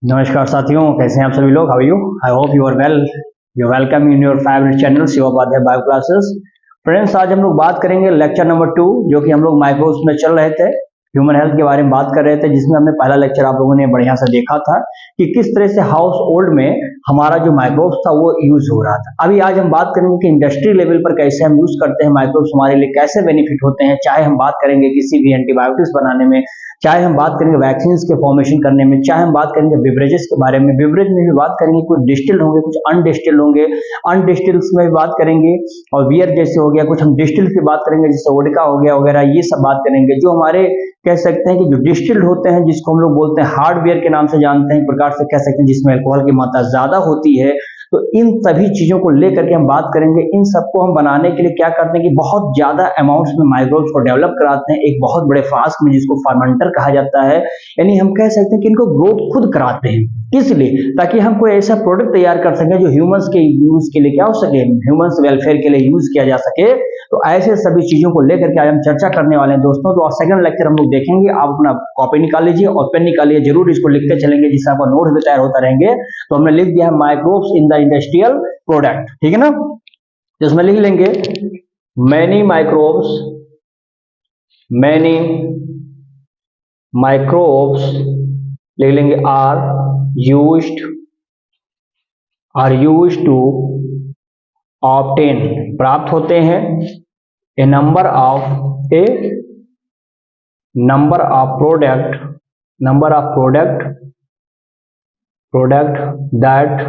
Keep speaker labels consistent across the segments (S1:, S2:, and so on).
S1: नमस्कार साथियों, कैसे हैं आप सभी लोग? How are you? I hope you are well. You welcome in your favourite channel Shiva Upadhyay bio classes. Friends, आज हम लोग बात करेंगे लेक्चर नंबर 2, जो कि हम लोग माइक्रोब्स में चल रहे थे, ह्यूमन हेल्थ के बारे में बात कर रहे थे, जिसमें हमने पहला लेक्चर आप लोगों ने बढ़िया सा देखा था कि किस तरह से हाउस होल्ड में हमारा जो माइक्रोब्स था वो यूज हो रहा था। अभी आज हम बात करेंगे कि इंडस्ट्री लेवल पर कैसे हम यूज करते हैं माइक्रोब्स, हमारे लिए कैसे बेनिफिट होते हैं। चाहे हम बात करेंगे किसी भी एंटीबायोटिक्स बनाने में, चाहे हम बात करेंगे वैक्सीन के फॉर्मेशन करने में, चाहे हम बात करेंगे बिवरेजेस के बारे में, बिवरेज में भी बात करेंगे, कुछ डिस्टिल्ड होंगे, कुछ अनडिस्टिल्ड होंगे, अनडिस्टिल्ड में भी बात करेंगे, और बियर जैसे हो गया, कुछ हम डिस्टिल्ड की बात करेंगे जैसे वोडका हो गया वगैरह, ये सब बात करेंगे। जो हमारे कह सकते हैं कि जो डिस्टिल्ड होते हैं, जिसको हम लोग बोलते हैं हार्ड बियर के नाम से जानते हैं, एक प्रकार से कह सकते हैं जिसमें अल्कोहल की मात्रा ज्यादा होती है। तो इन सभी चीजों को लेकर के हम बात करेंगे। इन सबको हम बनाने के लिए क्या करते हैं कि बहुत ज्यादा अमाउंट्स में माइक्रोब्स को डेवलप कराते हैं एक बहुत बड़े फ्लास्क में, जिसको फर्मेंटर कहा जाता है। यानी हम कह सकते हैं कि इनको ग्रोथ खुद कराते हैं, इसलिए ताकि हम कोई ऐसा प्रोडक्ट तैयार कर सकें जो ह्यूमंस के यूज के लिए क्या हो सके, ह्यूमंस वेलफेयर के लिए यूज किया जा सके। तो ऐसे सभी चीजों को लेकर के आज हम चर्चा करने वाले हैं दोस्तों। तो सेकंड लेक्चर हम लोग देखेंगे। आप अपना कॉपी निकाल लीजिए और पेन निकालिए, जरूर इसको लिखते चलेंगे, जिससे आपका नोट्स भी तैयार होता रहेंगे। तो हमने लिख दिया है microbes in the industrial product, ठीक है ना। तो इसमें लिख लेंगे मैनी माइक्रोब्स लिख लेंगे आर यूज्ड टू ऑब्टेन, प्राप्त होते हैं, a number of product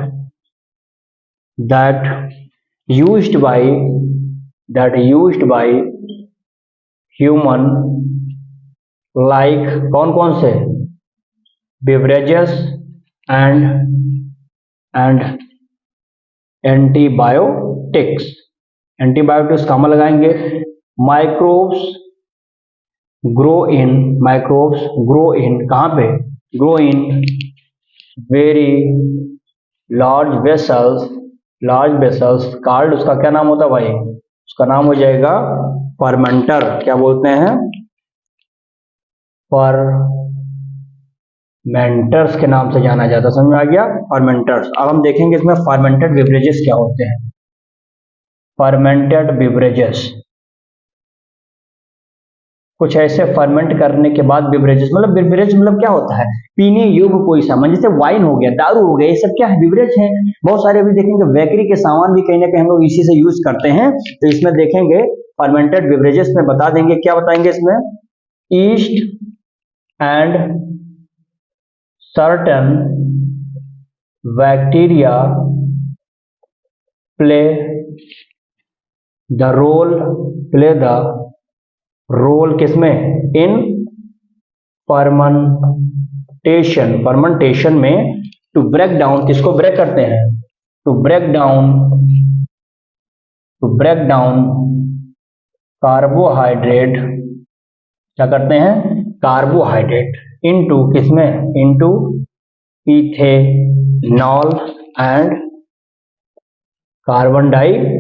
S1: that used by human, like कौन कौन से, beverages and एंटीबायोटिक्स का हम लगाएंगे। माइक्रोब्स ग्रो इन कहाँ पे, grow in very large vessels card, उसका क्या नाम होता है भाई, उसका नाम हो जाएगा फर्मेंटर। क्या बोलते हैं, फर्मेंटर्स के नाम से जाना जाता है। समझ में आ गया, फर्मेंटर्स। अब हम देखेंगे इसमें फर्मेंटेड बेवरेजेस क्या होते हैं। फर्मेंटेड बेवरेजेस कुछ ऐसे फर्मेंट करने के बाद बेवरेजेस, मतलब बेवरेज मतलब क्या होता है, पीने योग्य कोई सामान, जैसे वाइन हो गया, दारू हो गया, ये सब क्या है, बेवरेज है। बहुत सारे अभी देखेंगे बेकरी के सामान भी कहीं ना कहीं हम लोग इसी से यूज करते हैं। तो इसमें देखेंगे फर्मेंटेड बेवरेजेस में बता देंगे, क्या बताएंगे इसमें, yeast and certain bacteria play the role किसमें, इन फर्मेंटेशन में, टू ब्रेक डाउन, किसको ब्रेक करते हैं, टू ब्रेक डाउन कार्बोहाइड्रेट, क्या करते हैं, कार्बोहाइड्रेट इनटू किसमें, into ethanol and carbon dioxide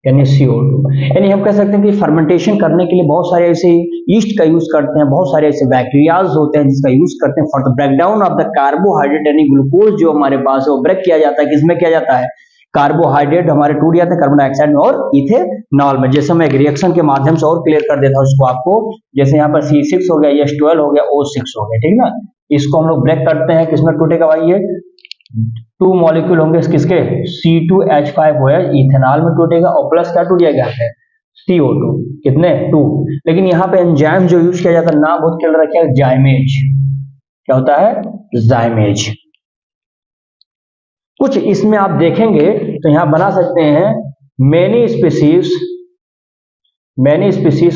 S1: यानी CO2। यानी हम कह सकते हैं कि फर्मेंटेशन करने के लिए बहुत सारे ऐसे ईस्ट का यूज करते हैं, बहुत सारे ऐसे बैक्टीरियाज होते हैं जिसका यूज करते हैं for the breakdown of the carbohydrate, यानी ग्लूकोज जो हमारे पास है वो ब्रेक किया जाता है, किसमें किया जाता है, कार्बोहाइड्रेट हमारे टूट जाते हैं कार्बन डाइऑक्साइड में और इथेनॉल में। जैसे मैं एक रिएक्शन के माध्यम से और क्लियर कर देता हूँ इसको आपको, जैसे यहाँ पर C6 हो गया, H12 हो गया, O6 हो गया, ठीक ना। इसको हम लोग ब्रेक करते हैं, किसमें टूटेगा भाई, ये 2 मॉलिक्यूल होंगे किसके, C2H5 हो, इथेनॉल में टूटेगा, और प्लस क्या टूट जाएगा है, CO2, कितने 2। लेकिन यहाँ पे एंजाइम जो यूज किया जाता है, नाम बहुत क्लियर रखिएगा, जाइमेज। क्या होता है, जाइमेज। कुछ इसमें आप देखेंगे तो यहां बना सकते हैं many species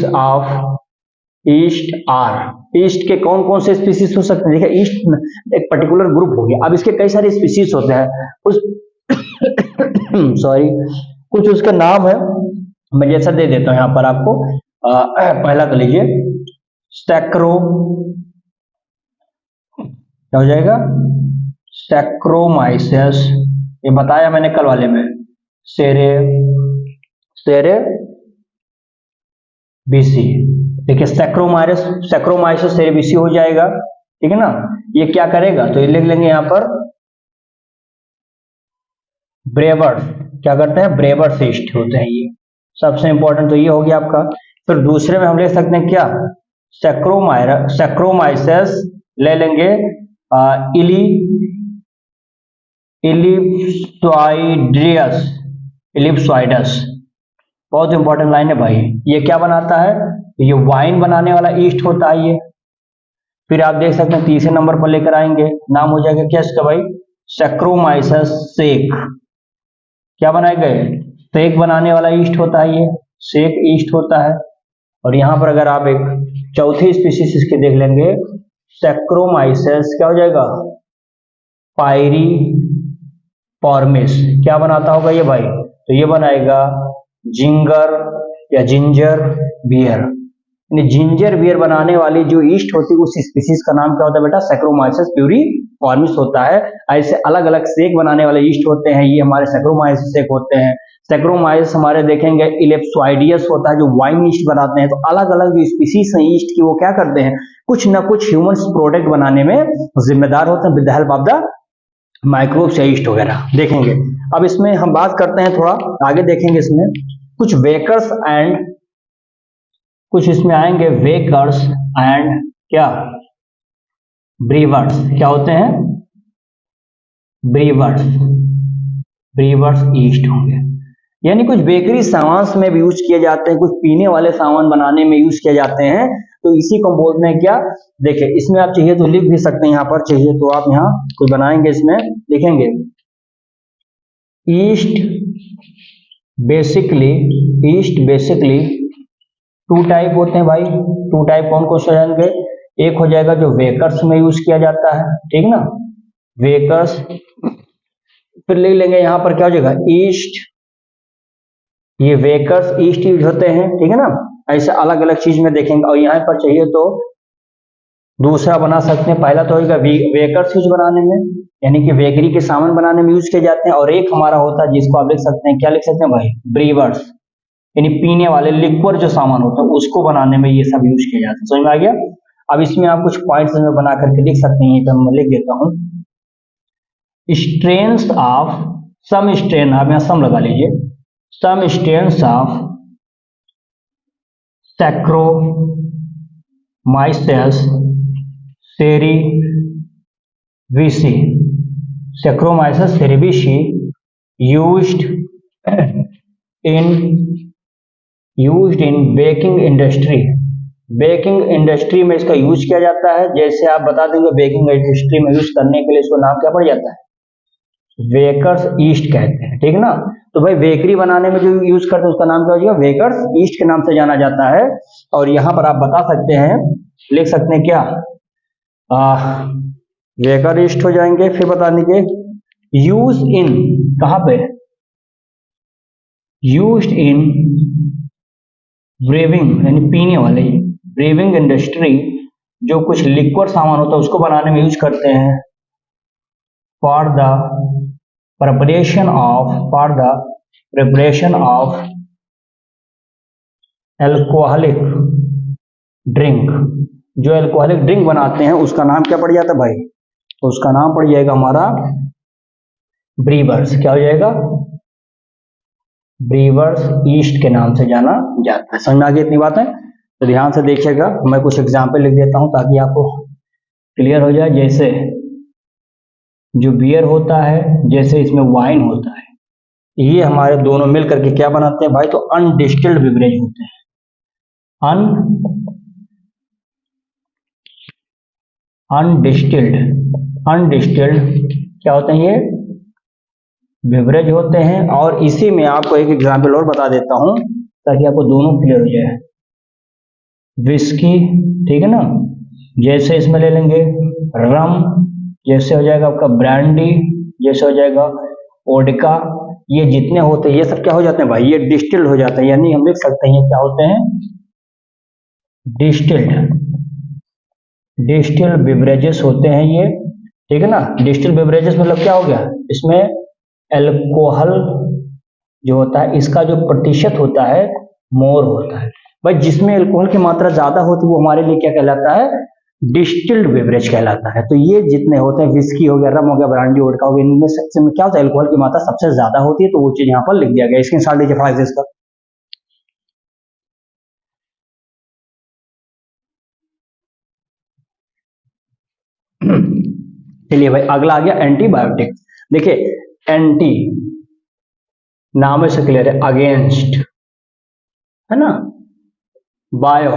S1: of yeast are, yeast के कौन कौन से स्पीसीज हो सकते हैं, देखिए ईस्ट एक पर्टिकुलर ग्रुप हो गया। अब इसके कई सारे स्पीसीज होते हैं, उस सॉरी कुछ उसका नाम है, मैं जैसा दे देता हूं यहां पर आपको। पहला कर लीजिए स्टैक्रो, क्या हो जाएगा, सैक्रोमाइसेस, ये बताया मैंने कल वाले में, सेरे बीसी, देखिए सैक्रोमाइसिस सेरेबिसी हो जाएगा, ठीक है ना। ये क्या करेगा, तो ये लिख लेंगे यहाँ पर ब्रेवर्स, क्या करते हैं, ब्रेवर्स ईस्ट होते हैं ये, सबसे इंपॉर्टेंट तो ये हो गया आपका। फिर दूसरे में हम ले सकते हैं क्या, सैक्रोमाइसिस ले लेंगे इलिप्सॉइडस, बहुत इंपॉर्टेंट लाइन है भाई। ये क्या बनाता है, ये वाइन बनाने वाला ईस्ट होता है ये। फिर आप देख सकते हैं तीसरे नंबर पर लेकर आएंगे, नाम हो जाएगा क्या इसका भाई, सैक्रोमाइसिस सेक, क्या बनाएगा, सेक बनाने वाला ईस्ट होता है ये, सेक ईस्ट होता है। और यहां पर अगर आप एक चौथी स्पीशीज इसके देख लेंगे, सैक्रोमाइसिस क्या हो जाएगा, पायरीफॉर्मिस, क्या बनाता होगा ये भाई, तो ये बनाएगा जिंगर या जिंजर बियर, यानी जिंजर बियर बनाने वाली जो ईस्ट होती है उस स्पीशीज का नाम क्या होता है बेटा, सैक्रोमाइसिस प्यूरिफॉर्मिस होता है। ऐसे अलग अलग सेक बनाने वाले ईस्ट होते हैं, ये हमारे सैक्रोमाइसिस सेक होते हैं। सैक्रोमाइसिस हमारे देखेंगे इलिप्सॉइडियस होता है जो वाइन ईस्ट बनाते हैं। तो अलग अलग जो स्पीशीज हैं ईस्ट की वो क्या करते हैं, कुछ ना कुछ ह्यूमन प्रोडक्ट बनाने में जिम्मेदार होते हैं with the help of the microbes या ईस्ट वगैरह देखेंगे। अब इसमें हम बात करते हैं, थोड़ा आगे देखेंगे, इसमें कुछ वेकर्स एंड कुछ इसमें आएंगे वेकर्स एंड क्या, ब्रीवर्स, क्या होते हैं, ब्रीवर्स ईस्ट होंगे, यानी कुछ बेकरी सामान में भी यूज किए जाते हैं, कुछ पीने वाले सामान बनाने में यूज किए जाते हैं। तो इसी को बोलते हैं क्या, देखिए इसमें आप चाहिए तो लिख भी सकते हैं, यहाँ पर चाहिए तो आप यहाँ कुछ बनाएंगे, इसमें लिखेंगे ईस्ट बेसिकली टू टाइप होते हैं भाई। टू टाइप कौन कौन से जाएंगे, एक हो जाएगा जो वेकर्स में यूज किया जाता है, ठीक ना, वेकर्स। फिर ले लेंगे यहाँ पर क्या हो जाएगा, ईस्ट, ये वेकर्स ईस्ट यूज होते हैं, ठीक है ना। ऐसे अलग अलग चीज में देखेंगे। और यहाँ पर चाहिए तो दूसरा बना सकते हैं, पहला तो होगा वेकर्स यूज बनाने में, यानी कि बेकरी के सामान बनाने में यूज किए जाते हैं। और एक हमारा होता है जिसको आप लिख सकते हैं, क्या लिख सकते हैं भाई, ब्रीवर्स, यानी पीने वाले लिक्विड जो सामान होता है उसको बनाने में ये सब यूज किए जाते हैं। समझ में आ गया। अब इसमें आप कुछ पॉइंट्स में बना करके लिख सकते हैं, तो मैं लिख देता हूं, स्ट्रेन्स ऑफ सम स्ट्रेन, आप यहां सम लगा लीजिए, some strains of saccharomyces cerevisiae used in baking industry. Baking industry में इसका यूज किया जाता है। जैसे आप बता देंगे बेकिंग इंडस्ट्री में यूज करने के लिए इसको नाम क्या पड़ जाता है, वेकर्स ईस्ट कहते हैं, ठीक है ना। तो भाई बेकरी बनाने में जो यूज करते हैं उसका नाम क्या हो जाएगा, वेकर्स ईस्ट के नाम से जाना जाता है। और यहाँ पर आप बता सकते हैं, लिख सकते हैं क्या, वेकर ईस्ट हो जाएंगे। फिर बता दीजिए यूज इन, कहां पे, यूज्ड इन ब्रेविंग, यानी पीने वाले, ब्रेविंग इंडस्ट्री जो कुछ लिक्विड सामान होता है उसको बनाने में यूज करते हैं। For the preparation of alcoholic drink, जो एल्कोहलिक ड्रिंक बनाते हैं उसका नाम क्या पड़ जाता है भाई, तो उसका नाम पड़ जाएगा हमारा ब्रीवर्स। क्या हो जाएगा, ब्रीवर्स ईस्ट के नाम से जाना जाता है। समझ में आ गई इतनी बात है। तो ध्यान से देखिएगा, मैं कुछ एग्जाम्पल लिख देता हूं ताकि आपको क्लियर हो जाए। जैसे जो बियर होता है, जैसे इसमें वाइन होता है, ये हमारे दोनों मिल करके क्या बनाते हैं भाई, तो अनडिस्टिल्ड बिवरेज होते हैं। अनडिस्टिल्ड क्या होते हैं, ये बिवरेज होते हैं। और इसी में आपको एक एग्जाम्पल और बता देता हूं ताकि आपको दोनों क्लियर हो जाए। विस्की, ठीक है ना, जैसे इसमें ले लेंगे रम, जैसे हो जाएगा आपका ब्रांडी, जैसे हो जाएगा वोडका, ये जितने होते हैं ये सब क्या हो जाते हैं भाई, ये डिस्टिल्ड हो जाते हैं। यानी हम लिख सकते हैं क्या होते हैं, डिस्टिल्ड बिवरेजेस होते हैं ये, ठीक है ना। डिस्टिल्ड बिवरेजेस मतलब क्या हो गया, इसमें एल्कोहल जो होता है इसका जो प्रतिशत होता है मोर होता है, भाई जिसमें अल्कोहल की मात्रा ज्यादा होती है वो हमारे लिए क्या कहलाता है, डिस्टिल्ड बेवरेज कहलाता है। तो ये जितने होते हैं, विस्की हो गया, रम हो गया, ब्रांडी वोडका हो गया, इनमें सबसे में क्या होता है, अल्कोहल की मात्रा सबसे ज्यादा होती है। तो वो चीज यहाँ पर लिख दिया गया, इसके साथ लीजिए फटाक से इसका। चलिए भाई अगला आ गया एंटीबायोटिक। देखिए एंटी नाम से क्लियर है, अगेंस्ट है ना, बायो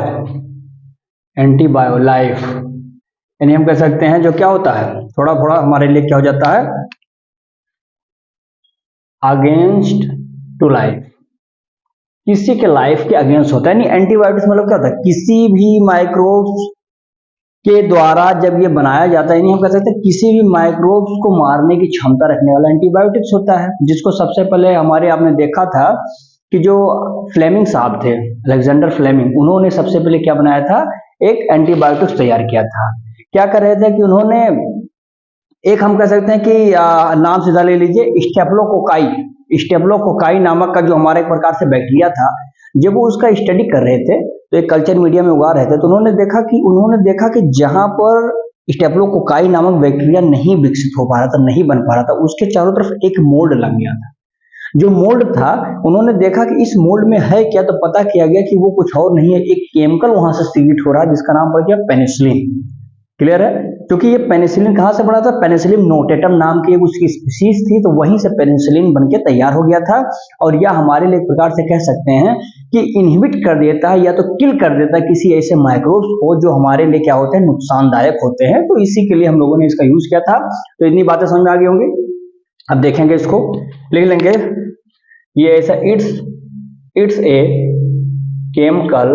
S1: एंटी बायो लाइफ, यानी हम कह सकते हैं जो क्या होता है, थोड़ा थोड़ा हमारे लिए क्या हो जाता है, अगेंस्ट टू लाइफ, किसी के लाइफ के अगेंस्ट होता है। नहीं एंटीबायोटिक्स मतलब क्या होता है, किसी भी माइक्रोब्स के द्वारा जब ये बनाया जाता है, नहीं हम कह सकते किसी भी माइक्रोब्स को मारने की क्षमता रखने वाला एंटीबायोटिक्स होता है। जिसको सबसे पहले हमारे आपने देखा था कि जो फ्लेमिंग साहब थे, अलेक्जेंडर फ्लेमिंग, उन्होंने सबसे पहले क्या बनाया था, एक एंटीबायोटिक्स तैयार किया था। क्या कर रहे थे कि उन्होंने एक हम कह सकते हैं कि नाम सीधा ले लीजिए, स्टेप्लोकोकाई नामक का जो हमारा एक प्रकार से बैक्टीरिया था, जब वो उसका स्टडी कर रहे थे तो एक कल्चर मीडिया में उगा रहे थे, तो उन्होंने देखा कि जहां पर स्टेप्लोकोकाई नामक बैक्टीरिया नहीं विकसित हो पा रहा था, नहीं बन पा रहा था, उसके चारों तरफ एक मोल्ड लग गया था। जो मोल्ड था, उन्होंने देखा कि इस मोल्ड में है क्या, तो पता किया गया कि वो कुछ और नहीं है, एक केमिकल वहां से सीक्रेट हो रहा है जिसका नाम पड़ गया पेनिसिलिन। क्लियर है, क्योंकि ये पेनिसिलिन कहां से बना था, पेनिसिलिन नोटेटम नाम की उसकी स्पीशीज थी, तो वहीं से पेनिसिलिन बनके तैयार हो गया था। और यह हमारे लिए एक प्रकार से कह सकते हैं कि इनहिबिट कर देता है या तो किल कर देता है किसी ऐसे माइक्रोब्स को जो हमारे लिए क्या होते हैं, नुकसानदायक होते हैं। तो इसी के लिए हम लोगों ने इसका यूज किया था। तो इतनी बातें समझ में आ गई होंगी। अब देखेंगे इसको, लिख लेंगे ये ऐसा, it's a chemical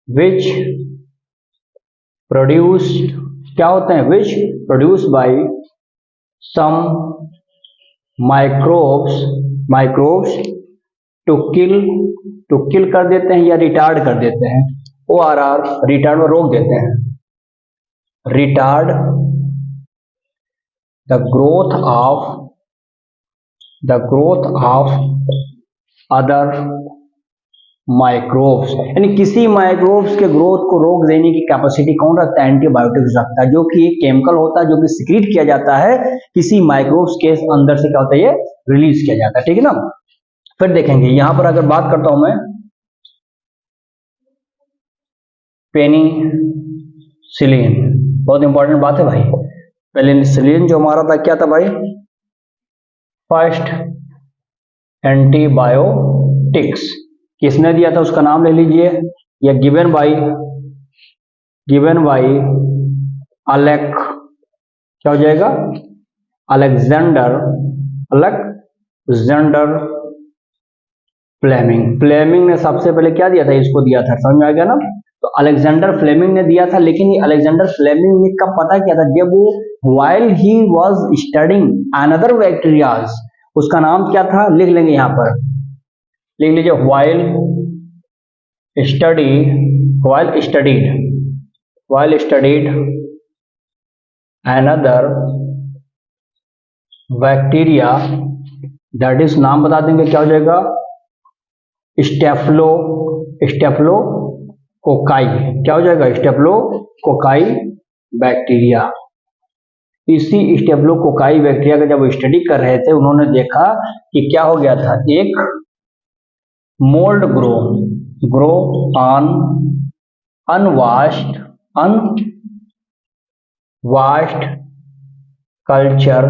S1: which produced, क्या होते हैं, which produce by some microbes to kill कर देते हैं या रिटार्ड कर देते हैं, ORR रिटार्ड में रोक देते हैं, retard the growth of other microbes, यानी किसी माइक्रोब्स के ग्रोथ को रोक देने की कैपेसिटी कौन रखता है, एंटीबायोटिक्स रखता है, जो कि एक केमिकल होता है जो कि सिक्रीट किया जाता है किसी माइक्रोब्स के अंदर से, क्या होता है, ये रिलीज किया जाता है। ठीक है ना। फिर देखेंगे यहां पर अगर बात करता हूं मैं, पेनिसिलिन, बहुत इंपॉर्टेंट बात है भाई। पेनिसिलिन जो हमारा था क्या था भाई, फर्स्ट एंटीबायोटिक्स, किसने दिया था उसका नाम ले लीजिए, या गिवन बाई क्या हो जाएगा, अलेक्जेंडर फ्लेमिंग ने सबसे पहले क्या दिया था, इसको दिया था। समझ में आ गया ना। तो अलेक्जेंडर फ्लेमिंग ने दिया था, लेकिन ये अलेक्जेंडर फ्लेमिंग ने कब पता किया था, जब वो while he was studying another bacterias, उसका नाम क्या था, लिख लेंगे यहां पर, लिख लीजिए, while studied another bacteria, that is, नाम बता देंगे क्या हो जाएगा, स्टेफ्लोकोकाई, क्या हो जाएगा, स्टेफ्लोकोकाई बैक्टीरिया। इसी स्टेफ्लोकोकाई बैक्टीरिया का जब स्टडी कर रहे थे, उन्होंने देखा कि क्या हो गया था, एक mould grow on unwashed culture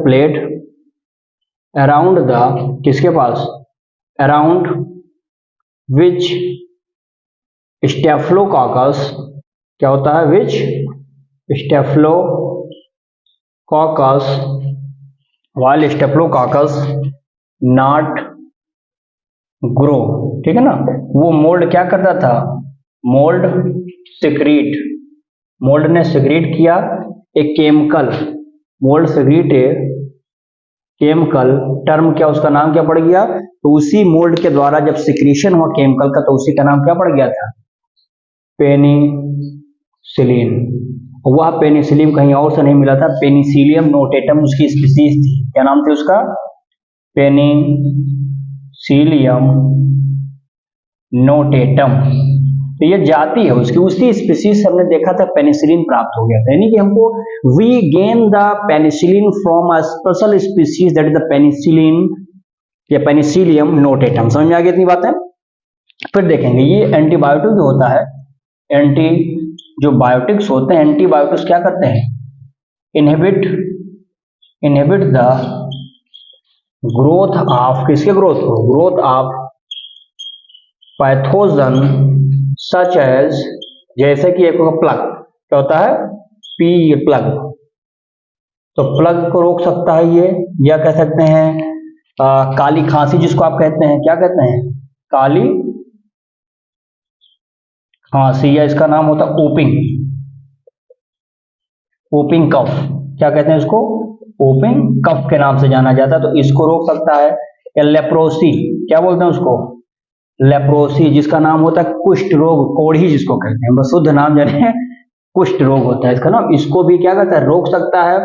S1: plate around the, किसके पास, अराउंड विच स्टेफ्लोकॉकस, क्या होता है, which staphylococcus, while staphylococcus not grow. ठीक है ना। वो मोल्ड क्या करता था, मोल्ड ने सिक्रीट किया एक chemical, mould secrete chemical, term क्या, उसका नाम क्या पड़ गया, तो उसी मोल्ड के द्वारा जब सिक्रीशन हुआ केमिकल का, तो उसी का नाम क्या पड़ गया था, पेनिसिलिन। वह पेनिसिलिन कहीं और से नहीं मिला था, पेनिसिलियम नोटेटम उसकी स्पीशीज थी। क्या नाम थी उसका, पेनिसिलियम सीलियम नोटेटम। तो ये जाति है उसकी, उसी स्पीसीज से हमने देखा था पेनिसिलिन प्राप्त हो गया था, यानी कि हमको we gain the penicillin from a special species that is the penicillin या पेनिसिलियम नोटेटम। समझ में आ गई इतनी बातें। फिर देखेंगे ये एंटीबायोटिक जो होता है, जो बायोटिक्स होते हैं, एंटीबायोटिक्स क्या करते हैं, इनहिबिट द ग्रोथ ऑफ, किसके ग्रोथ को, growth of pathogen such as, जैसे कि एक प्लग, क्या होता है, प्लग, तो प्लग को रोक सकता है ये, या कह सकते हैं काली खांसी जिसको आप कहते हैं, क्या कहते हैं, काली खांसी, या इसका नाम होता है ओपिंग कफ, क्या कहते हैं इसको, ओपिंग कफ के नाम से जाना जाता है, तो इसको रोक सकता है। या लेप्रोसी, क्या बोलते हैं उसको, लेप्रोसी, जिसका नाम होता है कुष्ठ रोग, कोढ़ी जिसको कहते हैं, बस शुद्ध नाम जाने, कुष्ठ रोग होता है इसका नाम, इसको भी क्या कहता है, रोक सकता है।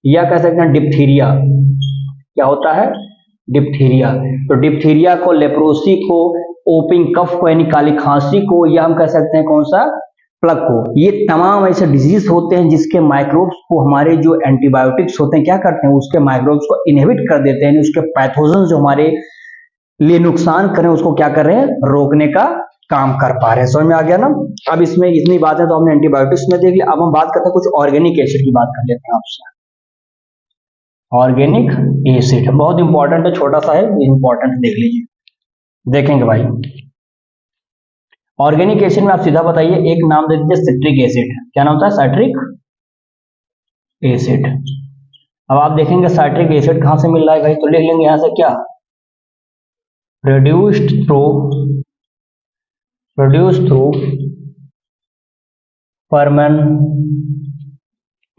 S1: या कह सकते हैं डिप्थीरिया, क्या होता है, डिप्थीरिया, तो डिप्थीरिया को, लेप्रोसी को, ओपिंग कफ को यानी काली खांसी को, या हम कह सकते हैं कौन सा, प्लग को, ये तमाम ऐसे डिजीज होते हैं जिसके माइक्रोब्स को हमारे जो एंटीबायोटिक्स होते हैं क्या करते हैं, उसके माइक्रोब्स को इनहिबिट कर देते हैं, उसके पैथोजन जो हमारे लिए नुकसान करें उसको क्या कर रहे हैं, रोकने का काम कर पा रहे हैं। समझ में आ गया ना। अब इसमें इतनी बातें तो हमने एंटीबायोटिक्स में देख लिया, अब हम बात करते हैं कुछ ऑर्गेनिक एसिड की बात कर लेते हैं आपसे। ऑर्गेनिक एसिड बहुत इंपॉर्टेंट है, छोटा सा है, इंपॉर्टेंट देख लीजिए, देखेंगे भाई। ऑर्गेनिक एसिड में आप सीधा बताइए, एक नाम दे दीजिए सिट्रिक एसिड, क्या नाम होता है, साइट्रिक एसिड। अब आप देखेंगे साइट्रिक एसिड कहां से मिल रहा है भाई, तो लिख लेंगे यहां से क्या, produced through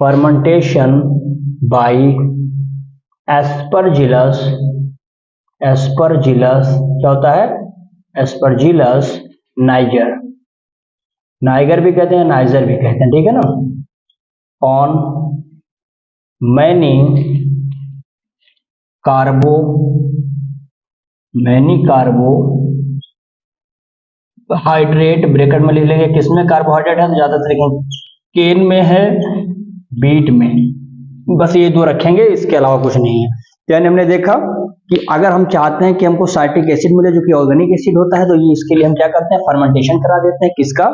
S1: fermentation by aspergillus, क्या होता है, एस्परजिलस नाइगर भी कहते हैं, नाइजर भी कहते हैं, ठीक है ना। ऑन मैनी कार्बोहाइड्रेट, ब्रैकेट में लिख लेंगे, किसमें कार्बोहाइड्रेट है, तो ज्यादातर केन में है, बीट में, बस ये दो रखेंगे, इसके अलावा कुछ नहीं है। यानी हमने देखा कि अगर हम चाहते हैं कि हमको साइट्रिक एसिड मिले जो कि ऑर्गेनिक एसिड होता है, तो ये इसके लिए हम क्या करते हैं, फर्मेंटेशन करा देते हैं। किसका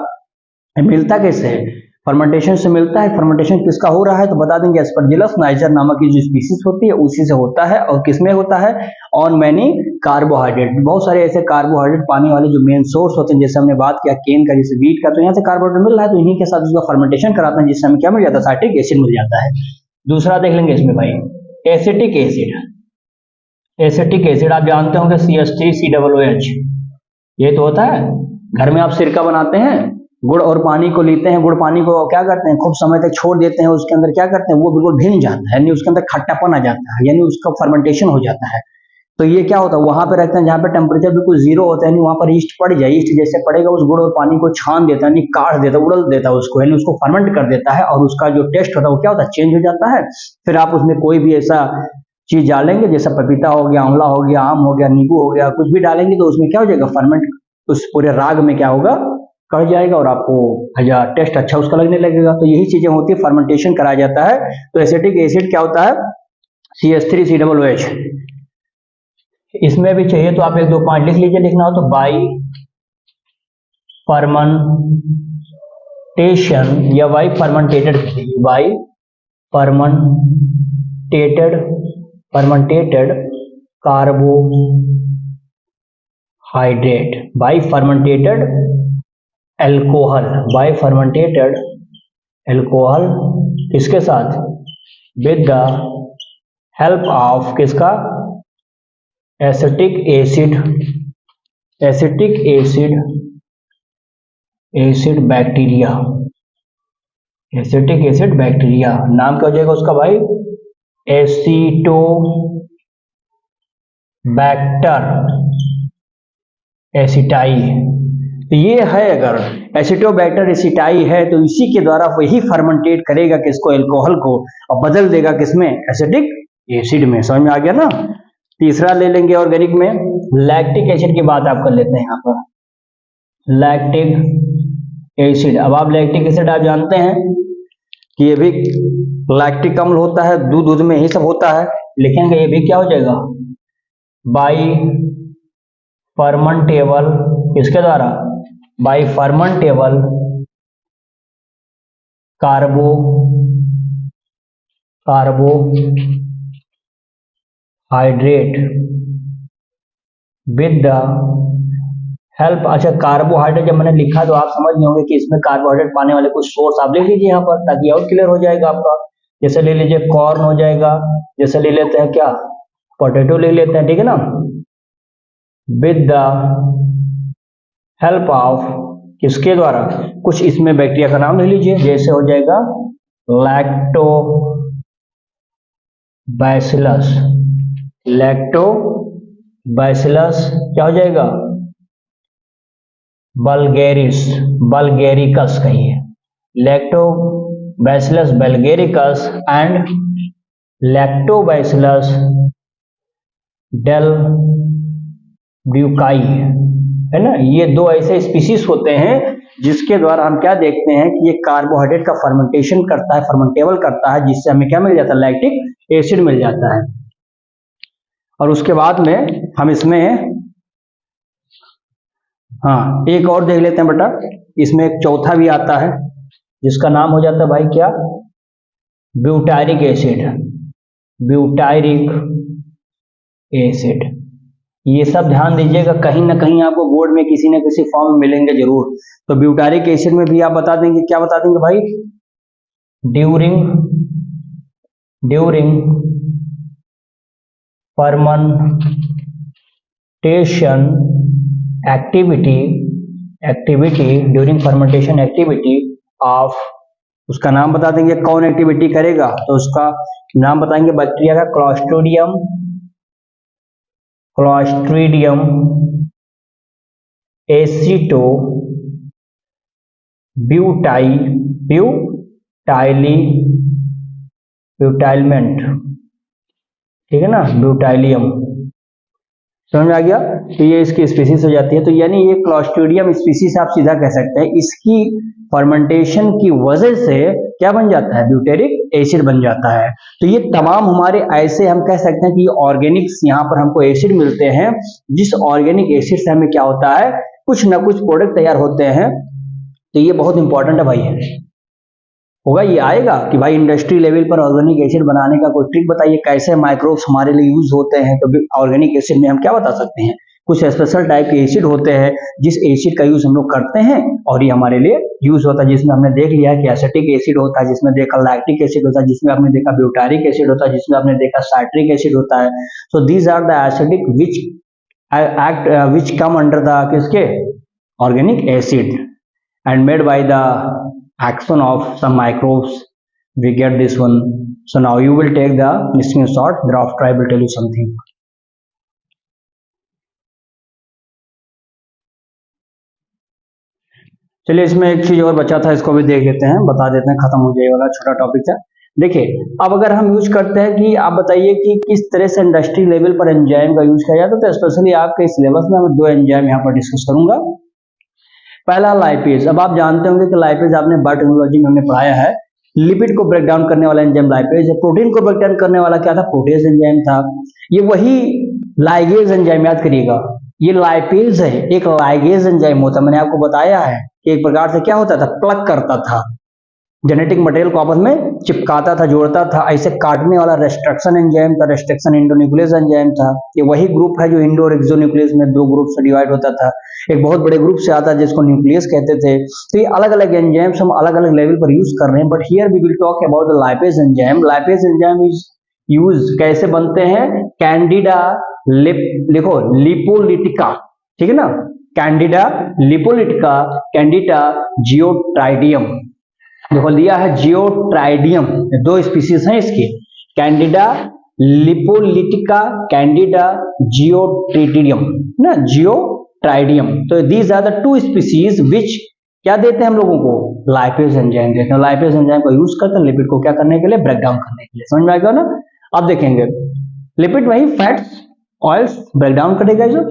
S1: मिलता कैसे है, फर्मेंटेशन से मिलता है। फर्मेंटेशन किसका हो रहा है, तो बता देंगे एस्परजिलस नाइजर नामक की जो स्पीसीज होती है उसी से होता है। और किसमें होता है, ऑन मैनी कार्बोहाइड्रेट, बहुत सारे ऐसे कार्बोहाइड्रेट पाने वाले जो मेन सोर्स होते हैं, जैसे हमने बात किया केन का, जैसे बीट का, तो यहाँ से कार्बोहाइड्रेट मिल रहा है, तो इन्हीं के साथ उसका फर्मेंटेशन कराते हैं, जिससे हमें क्या मिल जाता है, साइट्रिक एसिड मिल जाता है। दूसरा देख लेंगे इसमें भाई, एसिटिक एसिड आप जानते होंगे CH3COOH, ये तो होता है, घर में आप सिरका बनाते हैं, गुड़ और पानी को लेते हैं, गुड़ पानी को क्या करते हैं, खूब समय तक छोड़ देते हैं, उसके अंदर क्या करते हैं, वो बिल्कुल भिन जाता है, यानी उसके अंदर खट्टापन आ जाता है, यानी उसका फर्मेंटेशन हो जाता है। तो ये क्या होता है, वहां पे रखते हैं जहाँ पे टेम्परेचर बिल्कुल जीरो होता है, यानी वहां पर ईस्ट पड़ जाए, ईस्ट जैसे पड़ेगा उस गुड़ और पानी को छान देता है, यानी काट देता है, उड़ल देता है उसको, यानी उसको फर्मेंट कर देता है, और उसका जो टेस्ट होता है वो क्या होता है, चेंज हो जाता है। फिर आप उसमें कोई भी ऐसा चीज डालेंगे, जैसा पपीता हो गया, आंवला हो गया, आम हो गया, नींबू हो गया, कुछ भी डालेंगे तो उसमें क्या हो जाएगा, फर्मेंट उस पूरे राग में क्या होगा, कट जाएगा, और आपको टेस्ट अच्छा उसका लगने लगेगा। तो यही चीजें होती है, फर्मेंटेशन कराया जाता है। तो एसिटिक एसिड क्या होता है, CH3COOH। इसमें भी चाहिए तो आप 1-2 पॉइंट लिख लीजिए, लिखना हो तो बाई फर्मेंटेशन या by fermented, by fermented carbohydrate, by fermented alcohol, किसके साथ, विद द हेल्प ऑफ किसका, एसिटिक एसिड बैक्टीरिया, नाम क्या हो जाएगा उसका भाई, एसिटोबैक्टर एसिटाई। तो ये है, अगर एसिटोबैक्टर एसिटाई है तो इसी के द्वारा वही फर्मेंटेट करेगा किसको, एल्कोहल को, और बदल देगा किसमें, एसिटिक एसिड में। समझ में आ गया ना। तीसरा ले लेंगे ऑर्गेनिक में लैक्टिक एसिड की बात आप कर लेते हैं यहाँ पर, लैक्टिक एसिड। अब आप लैक्टिक एसिड आप जानते हैं कि ये भी लैक्टिक अम्ल होता है, दूध में ही सब होता है। लिखेंगे ये भी क्या हो जाएगा, बाई फर्मेंटेबल, किसके द्वारा, by fermentable carbohydrate with the help. अच्छा, कार्बोहाइड्रेट जब मैंने लिखा तो आप समझ नहीं होंगे कि इसमें कार्बोहाइड्रेट पाने वाले कुछ सोर्स आप लिख लीजिए यहाँ पर, ताकि और क्लियर हो जाएगा आपका। जैसे ले लीजिए कॉर्न हो जाएगा, जैसे ले लेते हैं क्या, पोटैटो ले लेते हैं, ठीक है ना। विद द हेल्प ऑफ, किसके द्वारा, कुछ इसमें बैक्टीरिया का नाम ले लीजिए, जैसे हो जाएगा लैक्टोबैसिलस, लैक्टोबैसिलस क्या हो जाएगा, बल्गेरिकस कहिए, लैक्टोबैसिलस बल्गेरिकस एंड लैक्टोबैसिलस डेल्ब्यूकाई, है ना। ये दो ऐसे स्पीशीज होते हैं जिसके द्वारा हम क्या देखते हैं कि ये कार्बोहाइड्रेट का फर्मेंटेशन करता है, फर्मेंटेबल करता है, जिससे हमें क्या मिल जाता है, लैक्टिक एसिड मिल जाता है। और उसके बाद में हम इसमें एक और देख लेते हैं बेटा, इसमें एक चौथा भी आता है जिसका नाम हो जाता है भाई क्या, ब्यूटायरिक एसिड, ब्यूटायरिक एसिड। ये सब ध्यान दीजिएगा, कहीं ना कहीं आपको बोर्ड में किसी न किसी फॉर्म में मिलेंगे जरूर। तो ब्यूटारिक एसिड में भी आप बता देंगे, क्या बता देंगे भाई, during fermentation activity during fermentation activity of, उसका नाम बता देंगे कौन एक्टिविटी करेगा, तो उसका नाम बताएंगे बैक्टीरिया का, क्लॉस्ट्रीडियम एसिटो ब्यूटाइलमेंट, ठीक है ना, ब्यूटाइलियम, समझ में आ गया। तो ये इसकी स्पीसीज हो जाती है। तो यानी ये क्लॉस्ट्रीडियम स्पीसीज आप सीधा कह सकते हैं, इसकी फर्मेंटेशन की वजह से क्या बन जाता है, ब्यूटेरिक एसिड बन जाता है। तो ये तमाम हमारे ऐसे हम कह सकते हैं कि ऑर्गेनिक्स यहाँ पर हमको एसिड मिलते हैं, जिस ऑर्गेनिक एसिड से हमें क्या होता है, कुछ ना कुछ प्रोडक्ट तैयार होते हैं। तो ये बहुत इंपॉर्टेंट है भाई, होगा ये आएगा कि भाई इंडस्ट्री लेवल पर ऑर्गेनिक एसिड बनाने का कोई ट्रिक बताइए, कैसे माइक्रोब्स हमारे लिए यूज होते हैं। तो ऑर्गेनिक एसिड में हम क्या बता सकते हैं, कुछ स्पेशल टाइप के एसिड होते हैं जिस एसिड का यूज हम लोग करते हैं और ये हमारे लिए यूज होता है, जिसमें हमने देख लिया है कि एसिटिक एसिड होता है, जिसमें देखा लैक्टिक एसिड होता है, जिसमें आपने देखा ब्यूटारिक एसिड होता है, जिसमें आपने देखा साइट्रिक एसिड होता है। So these are the acidic which come under the किसके, organic acid and made by the action of some microbes we get this one. So now you will take the screenshot, thereafter I will tell you something. चलिए इसमें एक चीज और बचा था, इसको भी देख लेते हैं, बता देते हैं, खत्म हो जाएगा, छोटा टॉपिक था। देखिए अब अगर हम यूज करते हैं कि आप बताइए कि किस तरह से इंडस्ट्री लेवल पर एंजाइम का यूज किया जाता है, तो स्पेशली आपके सिलेबस में मैं दो एंजाइम यहाँ पर डिस्कस करूंगा। पहला लाइपेज। अब आप जानते होंगे कि लाइपेज आपने बायोटेक्नोलॉजी में हमने पढ़ाया है, लिपिड को ब्रेक डाउन करने वाला एंजाइम लाइपेज है। प्रोटीन को ब्रेक डाउन करने वाला क्या था, प्रोटेज एंजाइम था। ये वही लाइगेज एंजाइम, याद करिएगा, ये लाइपेज है, एक लाइगेज एंजाइम होता है। मैंने आपको बताया है कि एक प्रकार से क्या होता था, प्लग करता था, जेनेटिक मटेरियल को आपस में चिपकाता था, जोड़ता था। ऐसे काटने वाला रेस्ट्रिक्शन एंजाइम था, रेस्ट्रिक्शन इंडोन्यूक्लियस एंजाइम था। ये वही ग्रुप है जो इंडो और एक्सोन्यूक्लियस में दो ग्रुप से डिवाइड होता था। एक बहुत बड़े ग्रुप से आता है जिसको न्यूक्लियस कहते थे। तो ये अलग अलग एंजाइम्स हम अलग अलग लेवल पर यूज कर रहे हैं, but here we will talk about the lipase enzyme. Lipase enzyme is use कैसे बनते हैं, कैंडिडा लिखो लिपोलिटिका, ठीक है ना, कैंडिडा लिपोलिटिका, कैंडिडा जियोट्राइडियम, देखो लिया है जियोट्राइडियम, दो स्पीसीज हैं इसकी, कैंडिडा लिपोलिटिका, कैंडिडा जियोट्राइडियम ना, जियोट्राइडियम। तो these are the two species which क्या देते हैं हम लोगों को, लाइपेज एंजाइम देते हैं। लाइपेज एंजाइम को यूज करते हैं लिपिड को क्या करने के लिए, ब्रेक डाउन करने के लिए। समझ में आ गया ना। अब देखेंगे लिपिड वही फैट्स ऑयल्स ब्रेक डाउन करेगा जो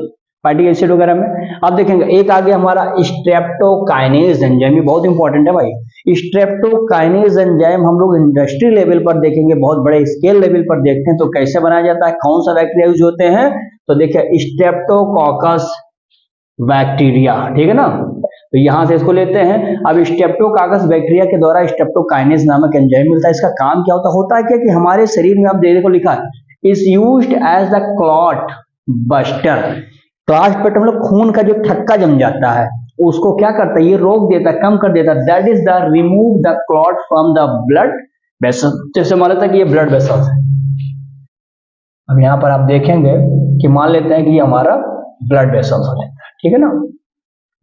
S1: फैटी एसिड वगैरह में। अब देखेंगे एक आगे हमारा स्ट्रेप्टोकाइनेज एंजाइम, ये बहुत इंपॉर्टेंट है भाई। स्ट्रेप्टोकाइनेज एंजाइम हम लोग इंडस्ट्री लेवल पर देखेंगे, बहुत बड़े स्केल लेवल पर देखते हैं तो कैसे बनाया जाता है, कौन सा बैक्टीरिया यूज होते हैं, तो देखिए स्ट्रेप्टोकोकस बैक्टीरिया, ठीक है ना। तो यहां से इसको लेते हैं। अब स्ट्रेप्टोकोकस बैक्टीरिया के द्वारा स्ट्रेप्टोकाइनेज नामक एंजाइम मिलता है। इसका काम क्या होता है क्या कि हमारे शरीर में आप देखो लिखा है is used as the clot buster. Clot buster मतलब खून का जो थक्का जम जाता है उसको क्या करता है, ये रोक देता है, कम कर देता है। That is the remove the clot from the blood vessel. जैसे मान लेता है कि ये ब्लड वेसल है। अब यहां पर आप देखेंगे कि मान लेते हैं कि ये हमारा ब्लड वेसल हो जाता है, ठीक है ना।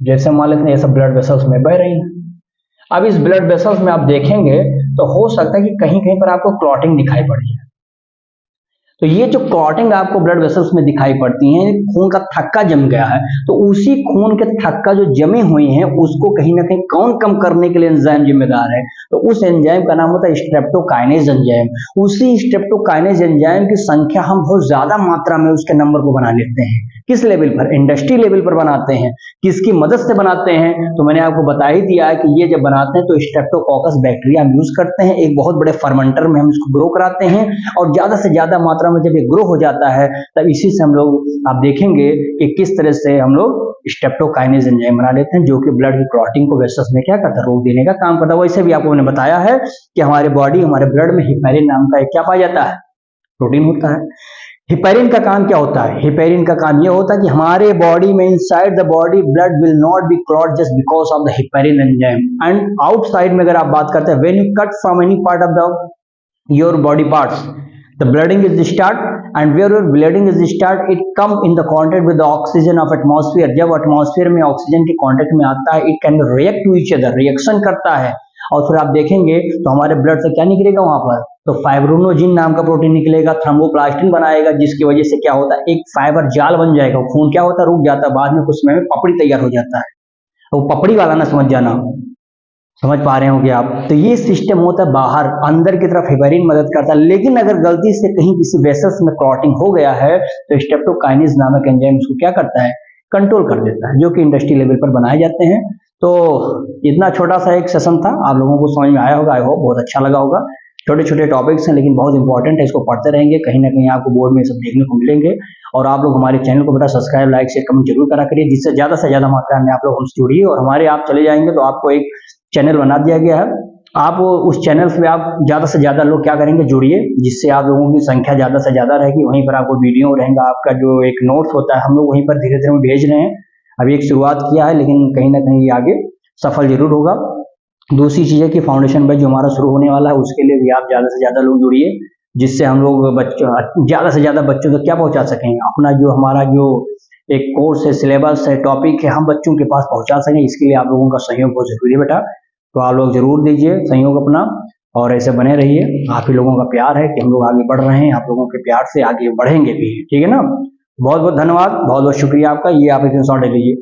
S1: जैसे मान लेते हैं ये सब ब्लड वेसल्स में बह रही हैं। अब इस ब्लड वेसल्स में आप देखेंगे तो हो सकता है कि कहीं कहीं पर आपको क्लॉटिंग दिखाई पड़ी है। तो ये जो क्लॉटिंग आपको ब्लड वेसल्स में दिखाई पड़ती है, खून का थक्का जम गया है, तो उसी खून के थक्का जो जमे हुए हैं उसको कहीं ना कहीं कौन कम करने के लिए एंजाइम जिम्मेदार है, तो उस एंजाइम का नाम होता है स्ट्रेप्टोकाइनेज एंजाइम। उसी स्ट्रेप्टोकाइनेज एंजाइम की संख्या हम बहुत ज्यादा मात्रा में उसके नंबर को बना लेते हैं। किस लेवल पर, इंडस्ट्री लेवल पर बनाते हैं। किसकी मदद से बनाते हैं, तो मैंने आपको बता ही दिया है कि ये जब बनाते हैं तो स्ट्रेप्टोकोकस बैक्टीरिया हम यूज करते हैं, एक बहुत बड़े फर्मेंटर में हम इसको ग्रो कराते हैं और ज्यादा से ज्यादा मात्रा में जब ये ग्रो हो जाता है तब इसी से हम लोग आप देखेंगे कि किस तरह से हम लोग स्ट्रेप्टोकाइनेज एंजाइम बना लेते हैं जो कि ब्लड की क्लॉटिंग को वेसल्स में क्या करता है, रोक देने का काम करता है। वैसे भी आपको मैंने बताया है कि हमारे बॉडी हमारे ब्लड में हिपैरिन नाम का एक क्या पाया जाता है, प्रोटीन होता है। हिपैरिन का काम क्या होता है, हिपैरिन का काम यह होता है कि हमारे बॉडी में inside the body blood will not be clot just because of the heparin enzyme and outside में अगर आप बात करते हैं when you cut from any part of the your body parts the bleeding is start and where your bleeding is start it come in the contact with the oxygen of atmosphere। जब atmosphere में oxygen के contact में आता है it can react to each other, reaction करता है और फिर आप देखेंगे तो हमारे ब्लड से क्या निकलेगा वहां पर, तो फाइब्रोनोजिन नाम का प्रोटीन निकलेगा, थ्रोम्बोप्लास्टिन बनाएगा जिसकी वजह से क्या होता है एक फाइबर जाल बन जाएगा, खून क्या होता है रुक जाता है, बाद में कुछ समय में पपड़ी तैयार हो जाता है। वो पपड़ी वाला ना समझ जाना, समझ पा रहे होंगे आप। तो ये सिस्टम होता है बाहर, अंदर की तरफ हिपैरिन मदद करता है, लेकिन अगर गलती से कहीं किसी वेसल्स में क्लॉटिंग हो गया है तो स्ट्रेप्टोकाइनेज नामक एंजाइम उसको क्या करता है, कंट्रोल कर देता है, जो कि इंडस्ट्री लेवल पर बनाए जाते हैं। तो इतना छोटा सा एक सेशन था, आप लोगों को समझ में आया होगा, आई होप बहुत अच्छा लगा होगा। छोटे छोटे टॉपिक्स हैं लेकिन बहुत इंपॉर्टेंट है, इसको पढ़ते रहेंगे, कहीं ना कहीं आपको बोर्ड में सब देखने को मिलेंगे। और आप लोग हमारे चैनल को बेटा सब्सक्राइब लाइक शेयर कमेंट जरूर करा करिए, जिससे ज्यादा से ज्यादा मात्रा में आप लोग हमसे जुड़िए। और हमारे आप चले जाएंगे तो आपको एक चैनल बना दिया गया है, आप उस चैनल पे आप ज्यादा से ज्यादा लोग क्या करेंगे, जुड़िए, जिससे आप लोगों की संख्या ज्यादा से ज्यादा रहेगी। वहीं पर आपको वीडियो रहेगा, आपका जो एक नोट्स होता है हम लोग वहीं पर धीरे धीरे भेज रहे हैं। अभी एक शुरुआत किया है लेकिन कहीं ना कहीं आगे सफल जरूर होगा। दूसरी चीज है कि फाउंडेशन बैच जो हमारा शुरू होने वाला है उसके लिए भी आप ज्यादा से ज्यादा लोग जुड़िए, जिससे हम लोग बच्चों ज्यादा से ज्यादा बच्चों तक क्या पहुंचा सकें, अपना जो हमारा जो एक कोर्स है, सिलेबस है, टॉपिक है, हम बच्चों के पास पहुंचा सकें। इसके लिए आप लोगों का सहयोग बहुत जरूरी है बेटा, तो आप लोग जरूर दीजिए सहयोग अपना और ऐसे बने रहिए। आप ही लोगों का प्यार है कि हम लोग आगे बढ़ रहे हैं, आप लोगों के प्यार से आगे बढ़ेंगे भी, ठीक है ना। बहुत बहुत धन्यवाद, बहुत बहुत शुक्रिया आपका। ये आप एक शॉट ले लीजिए।